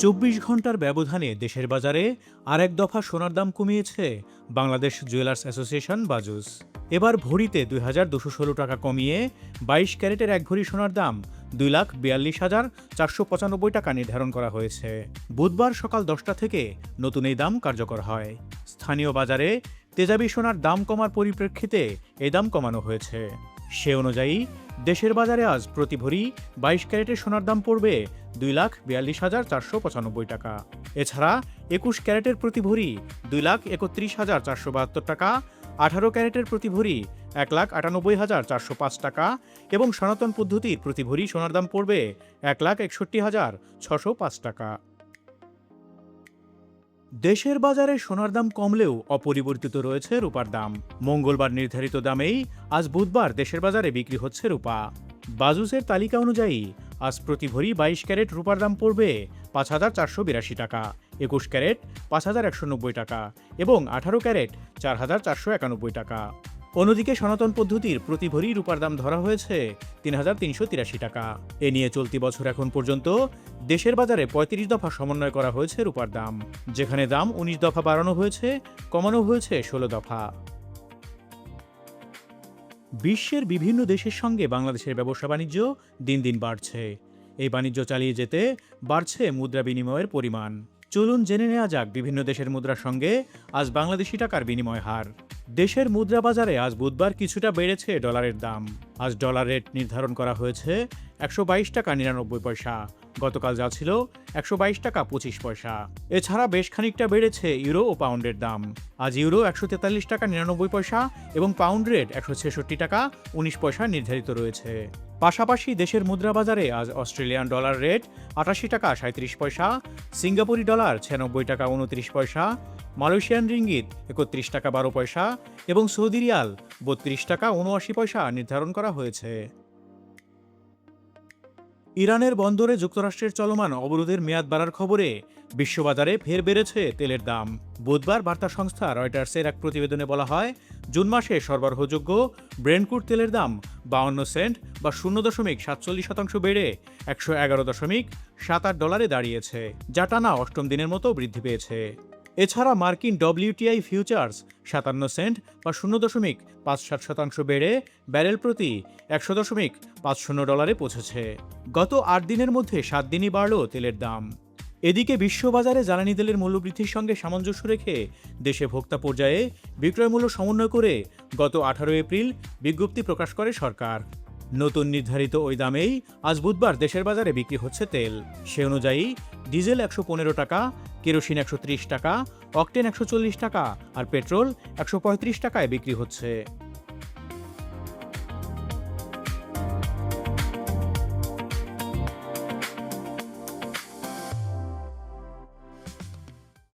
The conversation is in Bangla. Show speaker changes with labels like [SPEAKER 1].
[SPEAKER 1] ২৪ ঘন্টার ব্যবধানে দেশের বাজারে আরেক দফা সোনার দাম কমিয়েছে বাংলাদেশ জুয়েলার্স অ্যাসোসিয়েশন বাজুস। এবার ভরিতে ২,২১৬ টাকা কমিয়ে ২২ ক্যারেটের এক ভরি সোনার দাম ২,৪২,৪৯৫ টাকা নির্ধারণ করা হয়েছে। বুধবার সকাল ১০টা থেকে নতুন এই দাম কার্যকর হয়। স্থানীয় বাজারে তেজাবি সোনার দাম কমার পরিপ্রেক্ষিতে এই দাম কমানো হয়েছে। সে অনুযায়ী দেশের বাজারে আজ প্রতি ভরি ২২ ক্যারেটের সোনার দাম পড়বে ২,৪২,৪৯৫ টাকা। এছাড়া ২১ ক্যারেটের প্রতি ভরি ২,৩১,৪৭২ টাকা, ১৮ ক্যারেটের প্রতি ভরি ১,৯৮,৪০৫ টাকা এবং সনাতন পদ্ধতির প্রতি ভরি সোনার দাম পড়বে ১,৬১,৬০৫ টাকা। দেশের বাজারে সোনার দাম কমলেও অপরিবর্তিত রয়েছে রূপার দাম। মঙ্গলবার নির্ধারিত দামেই আজ বুধবার দেশের বাজারে বিক্রি হচ্ছে রূপা। বাজুসের তালিকা অনুযায়ী আজ প্রতি ভরি ২২ ক্যারেট রূপার দাম পড়বে ৫,৪৮২ টাকা, ২১ ক্যারেট ৫,১৯০ টাকা এবং ১৮ ক্যারেট ৪,৪৯১ টাকা। অন্যদিকে সনাতন পদ্ধতির প্রতি ভরি রূপার দাম ধরা হয়েছে ৩,৩৮৩ টাকা। এ নিয়ে চলতি বছর এখন পর্যন্ত দেশের বাজারে ৩৫ দফা সমন্বয় করা হয়েছে রূপার দাম, যেখানে দাম ১৯ দফা বাড়ানো হয়েছে, কমানো হয়েছে ১৬ দফা। বিশ্বের বিভিন্ন দেশের সঙ্গে বাংলাদেশের ব্যবসা বাণিজ্য দিন দিন বাড়ছে। এই বাণিজ্য চালিয়ে যেতে বাড়ছে মুদ্রা বিনিময়ের পরিমাণ। চলুন জেনে নেওয়া যাক বিভিন্ন দেশের মুদ্রার সঙ্গে আজ বাংলাদেশি টাকার বিনিময় হার। দেশের মুদ্রা বাজারে আজ বুধবার কিছুটা বেড়েছে ডলারের দাম। আজ ডলার রেট নির্ধারণ করা হয়েছে ১২২ টাকা ৯৯ পয়সা। গতকাল যা ছিল ১২২ টাকা ২৫ পয়সা। এছাড়া বেশ খানিকটা বেড়েছে ইউরো ও পাউন্ডের দাম। আজ ইউরো ১৪৩ টাকা ৯৯ পয়সা এবং পাউন্ড রেট ১৬৬ টাকা ১৯ পয়সা নির্ধারিত রয়েছে। পাশাপাশি দেশের মুদ্রা বাজারে আজ অস্ট্রেলিয়ান ডলার রেট ৮৮ টাকা ৩৭ পয়সা, সিঙ্গাপুরি ডলার ৯৬ টাকা ২৯ পয়সা, মালয়েশিয়ান রিঙ্গিত ৩১ টাকা ১২ পয়সা এবং সৌদি রিয়াল ৩২ টাকা ৭৯ পয়সা নির্ধারণ করা হয়েছে। ইরানের বন্দরে যুক্তরাষ্ট্রের চলমান অবরোধের মেয়াদ বাড়ার খবরে বিশ্ববাজারে ফের বেড়েছে তেলের দাম। বুধবার বার্তা সংস্থা রয়টার্সের এক প্রতিবেদনে বলা হয়, জুন মাসে সরবরাহযোগ্য ব্রেন্ট ক্রুড তেলের দাম ৫২ সেন্ট বা ০.৪৭% বেড়ে ১১.৭৮ ডলারে দাঁড়িয়েছে, যা টানা অষ্টম দিনের মতো বৃদ্ধি পেয়েছে। এছাড়া মার্কিন WTI ফিউচার্স ৫৭ সেন্ট বা ০.৫৭% বেড়ে ব্যারেল প্রতি ১০০.৫০ ডলারে পৌঁছেছে। গত ৮ দিনের মধ্যে ৭ দিনই বাড়ল তেলের দাম। এদিকে বিশ্ববাজারে জ্বালানি তেলের মূল্যবৃদ্ধির সঙ্গে সামঞ্জস্য রেখে দেশে ভোক্তা পর্যায়ে বিক্রয় মূল্য সমন্বয় করে গত ১৮ এপ্রিল বিজ্ঞপ্তি প্রকাশ করে সরকার। নতুন নির্ধারিত ওই দামেই আজ বুধবার দেশের বাজারে বিক্রি হচ্ছে তেল। সে অনুযায়ী ডিজেল ১১৫ টাকা, কেরোসিন ১৩০ টাকা, অকটেন ১৪০ টাকা আর পেট্রোল ১৩৫ টাকায় বিক্রি হচ্ছে।